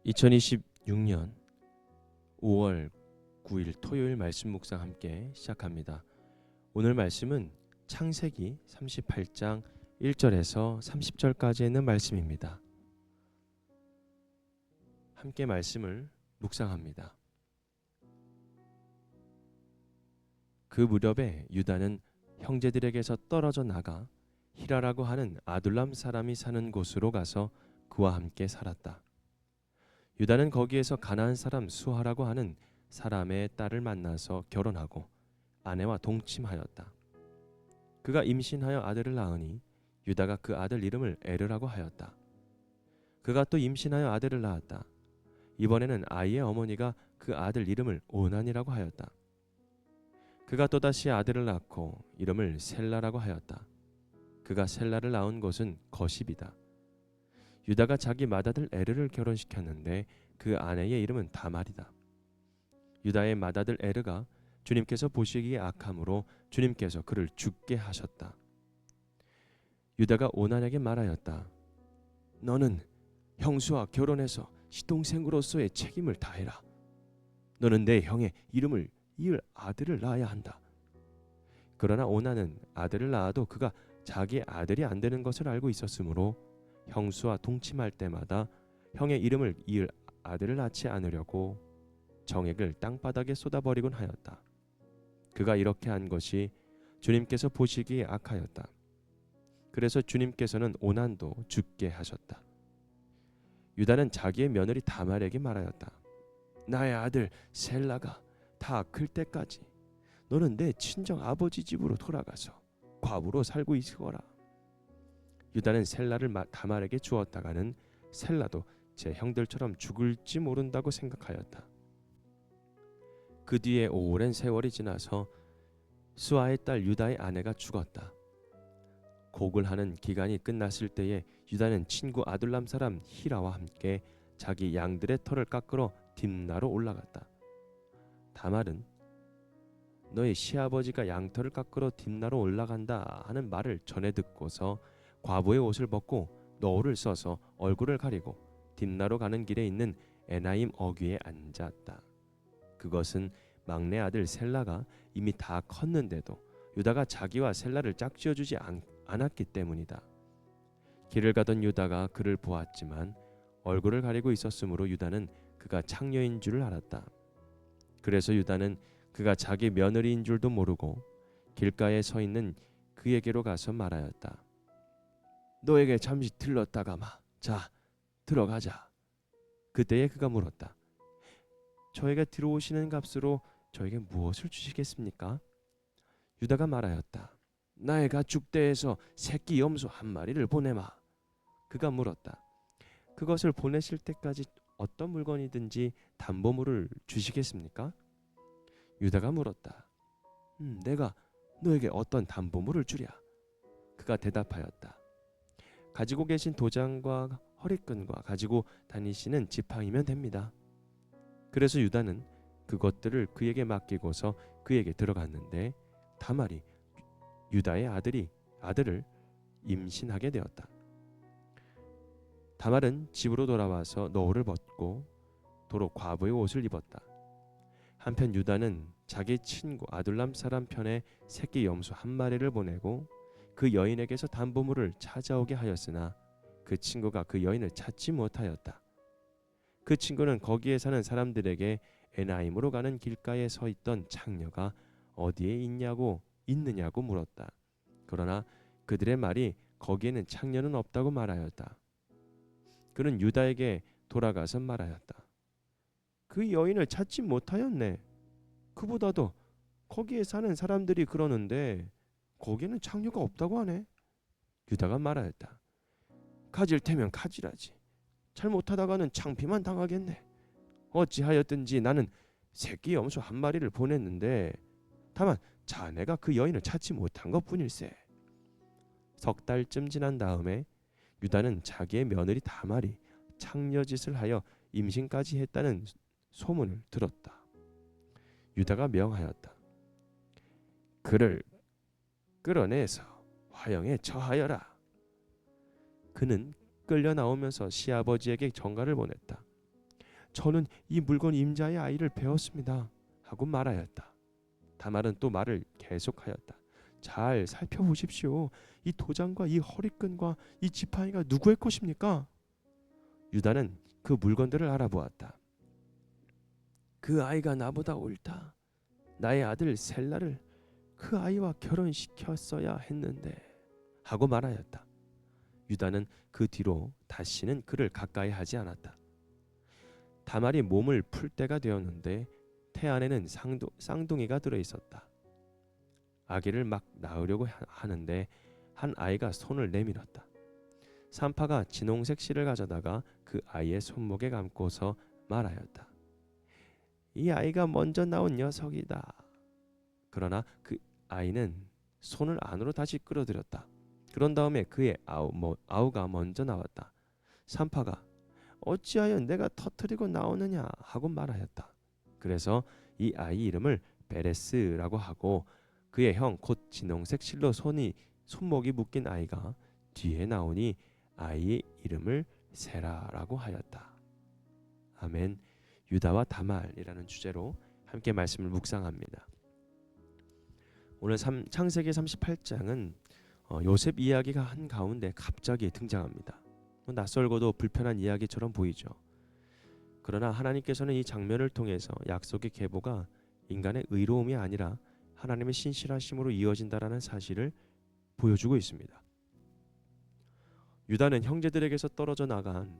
2026년 5월 9일 토요일 말씀 묵상 함께 시작합니다. 오늘 말씀은 창세기 38장 1절에서 30절까지 있는 말씀입니다. 함께 말씀을 묵상합니다. 그 무렵에 유다는 형제들에게서 떨어져 나가 히라라고 하는 아둘람 사람이 사는 곳으로 가서 그와 함께 살았다. 유다는 거기에서 가나안 사람 수하라고 하는 사람의 딸을 만나서 결혼하고 아내와 동침하였다. 그가 임신하여 아들을 낳으니 유다가 그 아들 이름을 에르라고 하였다. 그가 또 임신하여 아들을 낳았다. 이번에는 아이의 어머니가 그 아들 이름을 오난이라고 하였다. 그가 또다시 아들을 낳고 이름을 셀라라고 하였다. 그가 셀라를 낳은 곳은 거십이다. 유다가 자기 맏아들 에르를 결혼시켰는데 그 아내의 이름은 다말이다. 유다의 맏아들 에르가 주님께서 보시기에 악함으로 주님께서 그를 죽게 하셨다. 유다가 오난에게 말하였다. 너는 형수와 결혼해서 시동생으로서의 책임을 다해라. 너는 내 형의 이름을 이을 아들을 낳아야 한다. 그러나 오난은 아들을 낳아도 그가 자기 아들이 안 되는 것을 알고 있었으므로 형수와 동침할 때마다 형의 이름을 이을 아들을 낳지 않으려고 정액을 땅바닥에 쏟아버리곤 하였다. 그가 이렇게 한 것이 주님께서 보시기에 악하였다. 그래서 주님께서는 오난도 죽게 하셨다. 유다는 자기의 며느리 다말에게 말하였다. 나의 아들 셀라가 다 클 때까지 너는 내 친정 아버지 집으로 돌아가서 과부로 살고 있으거라. 유다는 셀라를 다말에게 주었다가는 셀라도 제 형들처럼 죽을지 모른다고 생각하였다. 그 뒤에 오랜 세월이 지나서 수아의 딸 유다의 아내가 죽었다. 곡을 하는 기간이 끝났을 때에 유다는 친구 아둘람 사람 히라와 함께 자기 양들의 털을 깎으러 딥나로 올라갔다. 다말은 너의 시아버지가 양털을 깎으러 딥나로 올라간다 하는 말을 전해 듣고서 과부의 옷을 벗고 너울을 써서 얼굴을 가리고 딥나로 가는 길에 있는 에나임 어귀에 앉았다. 그것은 막내 아들 셀라가 이미 다 컸는데도 유다가 자기와 셀라를 짝지어주지 않았기 때문이다. 길을 가던 유다가 그를 보았지만 얼굴을 가리고 있었으므로 유다는 그가 창녀인 줄을 알았다. 그래서 유다는 그가 자기 며느리인 줄도 모르고 길가에 서 있는 그에게로 가서 말하였다. 너에게 잠시 들렀다가 자, 들어가자. 그때에 그가 물었다. 저에게 들어오시는 값으로 저에게 무엇을 주시겠습니까? 유다가 말하였다. 나의 가축대에서 새끼 염소 한 마리를 보내마. 그가 물었다. 그것을 보내실 때까지 어떤 물건이든지 담보물을 주시겠습니까? 유다가 물었다. 내가 너에게 어떤 담보물을 주랴? 그가 대답하였다. 가지고 계신 도장과 허리끈과 가지고 다니시는 지팡이면 됩니다. 그래서 유다는 그것들을 그에게 맡기고서 그에게 들어갔는데 다말이 유다의 아들을 임신하게 되었다. 다말은 집으로 돌아와서 너울을 벗고 도로 과부의 옷을 입었다. 한편 유다는 자기 친구 아둘람 사람 편에 새끼 염소 한 마리를 보내고 그 여인에게서 담보물을 찾아오게 하였으나 그 친구가 그 여인을 찾지 못하였다. 그 친구는 거기에 사는 사람들에게 에나임으로 가는 길가에 서 있던 창녀가 어디에 있느냐고 물었다. 그러나 그들의 말이 거기에는 창녀는 없다고 말하였다. 그는 유다에게 돌아가서 말하였다. 그 여인을 찾지 못하였네. 그보다도 거기에 사는 사람들이 그러는데 거기에는 창녀가 없다고 하네. 유다가 말하였다. 가질 테면 가지라지. 잘못하다가는 창피만 당하겠네. 어찌하였든지 나는 새끼 염소 한 마리를 보냈는데 다만 자네가 그 여인을 찾지 못한 것뿐일세. 석 달쯤 지난 다음에 유다는 자기의 며느리 다말이 창녀짓을 하여 임신까지 했다는 소문을 들었다. 유다가 명하였다. 그를 끌어내서 화형에 처하여라. 그는 끌려 나오면서 시아버지에게 전가를 보냈다. 저는 이 물건 임자의 아이를 배웠습니다 하고 말하였다. 다말은 또 말을 계속하였다. 잘 살펴보십시오. 이 도장과 이 허리끈과 이 지팡이가 누구의 것입니까? 유다는 그 물건들을 알아보았다. 그 아이가 나보다 옳다. 나의 아들 셀라를 그 아이와 결혼시켰어야 했는데 하고 말하였다. 유다는 그 뒤로 다시는 그를 가까이 하지 않았다. 다말이 몸을 풀 때가 되었는데 태 안에는 쌍둥이가 들어있었다. 아기를 막 낳으려고 하는데 한 아이가 손을 내밀었다. 산파가 진홍색 실을 가져다가 그 아이의 손목에 감고서 말하였다. 이 아이가 먼저 나온 녀석이다. 그러나 그 아이는 손을 안으로 다시 끌어들였다. 그런 다음에 그의 아우가 먼저 나왔다. 산파가 어찌하여 내가 터뜨리고 나오느냐 하고 말하였다. 그래서 이 아이 이름을 베레스라고 하고 그의 형 곧 진홍색 실로 손목이 묶인 아이가 뒤에 나오니 아이의 이름을 세라라고 하였다. 아멘. 유다와 다말이라는 주제로 함께 말씀을 묵상합니다. 오늘 창세기 38장은 요셉 이야기가 한 가운데 갑자기 등장합니다. 낯설고도 불편한 이야기처럼 보이죠. 그러나 하나님께서는 이 장면을 통해서 약속의 계보가 인간의 의로움이 아니라 하나님의 신실하심으로 이어진다라는 사실을 보여주고 있습니다. 유다는 형제들에게서 떨어져 나와서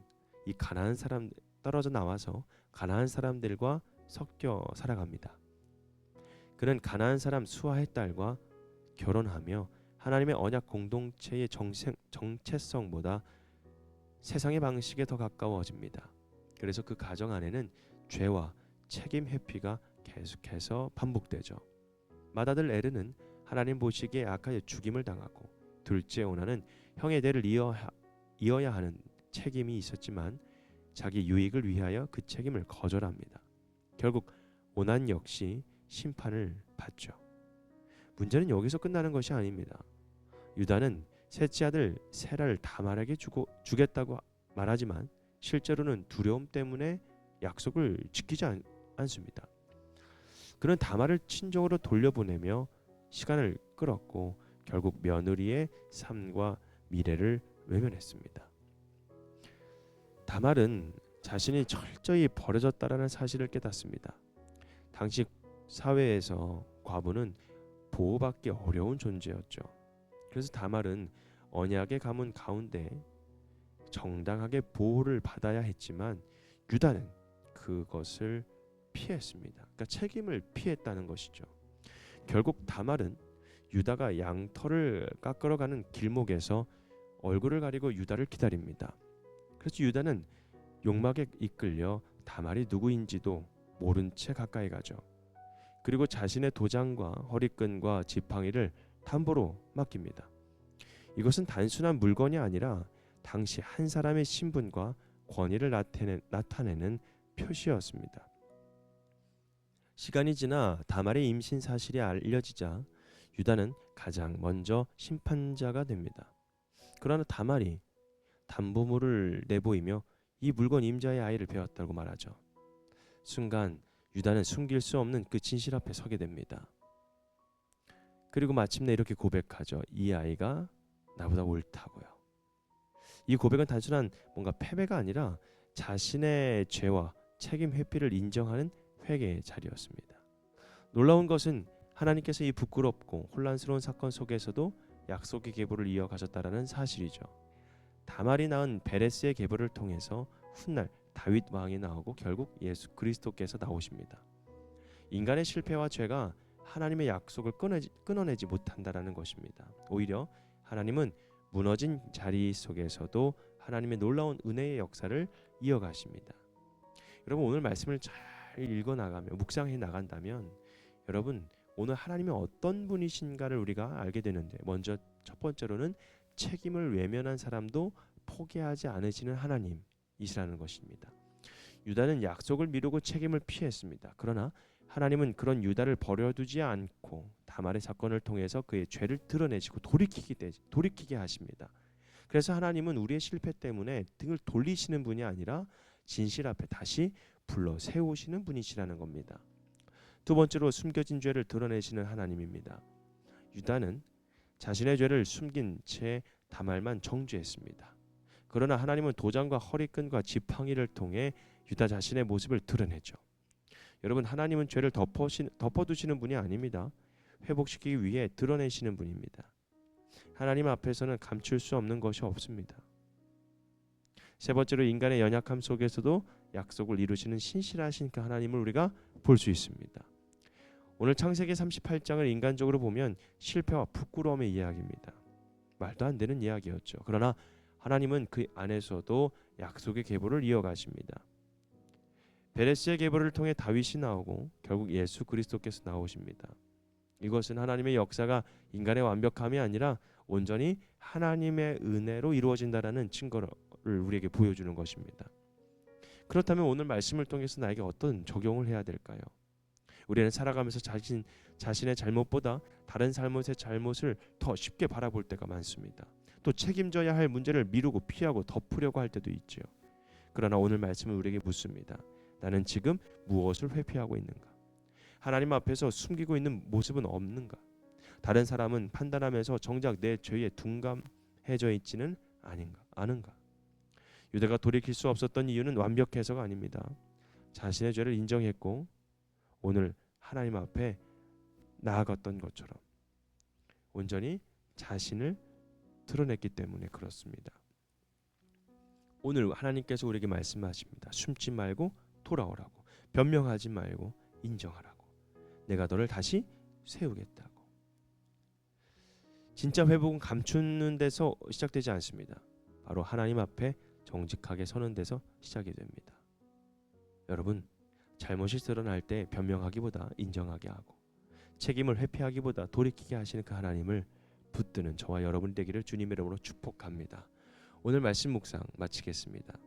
가나안 사람들과 섞여 살아갑니다. 그는 가나안 사람 수아의 딸과 결혼하며 하나님의 언약 공동체의 정체성보다 세상의 방식에 더 가까워집니다. 그래서 그 가정 안에는 죄와 책임 회피가 계속해서 반복되죠. 맏아들 에르는 하나님 보시기에 악하여 죽임을 당하고 둘째 오나는 형의 대를 이어야 하는 책임이 있었지만 자기 유익을 위하여 그 책임을 거절합니다. 결국 오난 역시 심판을 받죠. 문제는 여기서 끝나는 것이 아닙니다. 유다는 셋째 아들 세라를 다말에게 주겠다고 말하지만 실제로는 두려움 때문에 약속을 지키지 않습니다. 그는 다말을 친정으로 돌려보내며 시간을 끌었고 결국 며느리의 삶과 미래를 외면했습니다. 다말은 자신이 철저히 버려졌다라는 사실을 깨닫습니다. 당시 사회에서 과부는 보호받기 어려운 존재였죠. 그래서 다말은 언약의 가문 가운데 정당하게 보호를 받아야 했지만 유다는 그것을 피했습니다. 그러니까 책임을 피했다는 것이죠. 결국 다말은 유다가 양털을 깎으러 가는 길목에서 얼굴을 가리고 유다를 기다립니다. 그래서 유다는 욕망에 이끌려 다말이 누구인지도 모른 채 가까이 가죠. 그리고 자신의 도장과 허리끈과 지팡이를 담보로 맡깁니다. 이것은 단순한 물건이 아니라 당시 한 사람의 신분과 권위를 나타내는 표시였습니다. 시간이 지나 다말의 임신 사실이 알려지자 유다는 가장 먼저 심판자가 됩니다. 그러나 다말이 담보물을 내보이며 이 물건 임자의 아이를 배웠다고 말하죠. 순간 유다는 숨길 수 없는 그 진실 앞에 서게 됩니다. 그리고 마침내 이렇게 고백하죠. 이 아이가 나보다 옳다고요. 이 고백은 단순한 뭔가 패배가 아니라 자신의 죄와 책임 회피를 인정하는 회개의 자리였습니다. 놀라운 것은 하나님께서 이 부끄럽고 혼란스러운 사건 속에서도 약속의 계보를 이어가셨다라는 사실이죠. 다말이 낳은 베레스의 계보를 통해서 훗날 다윗 왕이 나오고 결국 예수 그리스도께서 나오십니다. 인간의 실패와 죄가 하나님의 약속을 끊어내지 못한다라는 것입니다. 오히려 하나님은 무너진 자리 속에서도 하나님의 놀라운 은혜의 역사를 이어가십니다. 여러분 오늘 말씀을 잘 읽어나가며 묵상해 나간다면 여러분 오늘 하나님이 어떤 분이신가를 우리가 알게 되는데 먼저 첫 번째로는 책임을 외면한 사람도 포기하지 않으시는 하나님이시라는 것입니다. 유다는 약속을 미루고 책임을 피했습니다. 그러나 하나님은 그런 유다를 버려두지 않고 다말의 사건을 통해서 그의 죄를 드러내시고 돌이키게 하십니다. 그래서 하나님은 우리의 실패 때문에 등을 돌리시는 분이 아니라 진실 앞에 다시 불러 세우시는 분이시라는 겁니다. 두 번째로 숨겨진 죄를 드러내시는 하나님입니다. 유다는 자신의 죄를 숨긴 채 다말만 정죄했습니다. 그러나 하나님은 도장과 허리끈과 지팡이를 통해 유다 자신의 모습을 드러내죠. 여러분, 하나님은 죄를 덮어두시는 분이 아닙니다. 회복시키기 위해 드러내시는 분입니다. 하나님 앞에서는 감출 수 없는 것이 없습니다. 세 번째로 인간의 연약함 속에서도 약속을 이루시는 신실하신 그 하나님을 우리가 볼 수 있습니다. 오늘 창세기 38장을 인간적으로 보면 실패와 부끄러움의 이야기입니다. 말도 안 되는 이야기였죠. 그러나 하나님은 그 안에서도 약속의 계보를 이어가십니다. 베레스의 계보를 통해 다윗이 나오고 결국 예수 그리스도께서 나오십니다. 이것은 하나님의 역사가 인간의 완벽함이 아니라 온전히 하나님의 은혜로 이루어진다라는 증거를 우리에게 보여주는 것입니다. 그렇다면 오늘 말씀을 통해서 나에게 어떤 적용을 해야 될까요? 우리는 살아가면서 자신의 잘못보다 다른 사람의 잘못을 더 쉽게 바라볼 때가 많습니다. 또 책임져야 할 문제를 미루고 피하고 덮으려고 할 때도 있죠. 그러나 오늘 말씀은 우리에게 묻습니다. 나는 지금 무엇을 회피하고 있는가? 하나님 앞에서 숨기고 있는 모습은 없는가? 다른 사람은 판단하면서 정작 내 죄에 둔감해져 있지는 않은가? 유다가 돌이킬 수 없었던 이유는 완벽해서가 아닙니다. 자신의 죄를 인정했고 오늘 하나님 앞에 나아갔던 것처럼 온전히 자신을 드러냈기 때문에 그렇습니다. 오늘 하나님께서 우리에게 말씀하십니다. 숨지 말고 돌아오라고, 변명하지 말고 인정하라고, 내가 너를 다시 세우겠다고. 진짜 회복은 감추는 데서 시작되지 않습니다. 바로 하나님 앞에 정직하게 서는 데서 시작이 됩니다. 여러분, 잘못이 드러날 때 변명하기보다 인정하게 하고 책임을 회피하기보다 돌이키게 하시는 그 하나님을 붙드는 저와 여러분 되기를 주님의 이름으로 축복합니다. 오늘 말씀 묵상 마치겠습니다.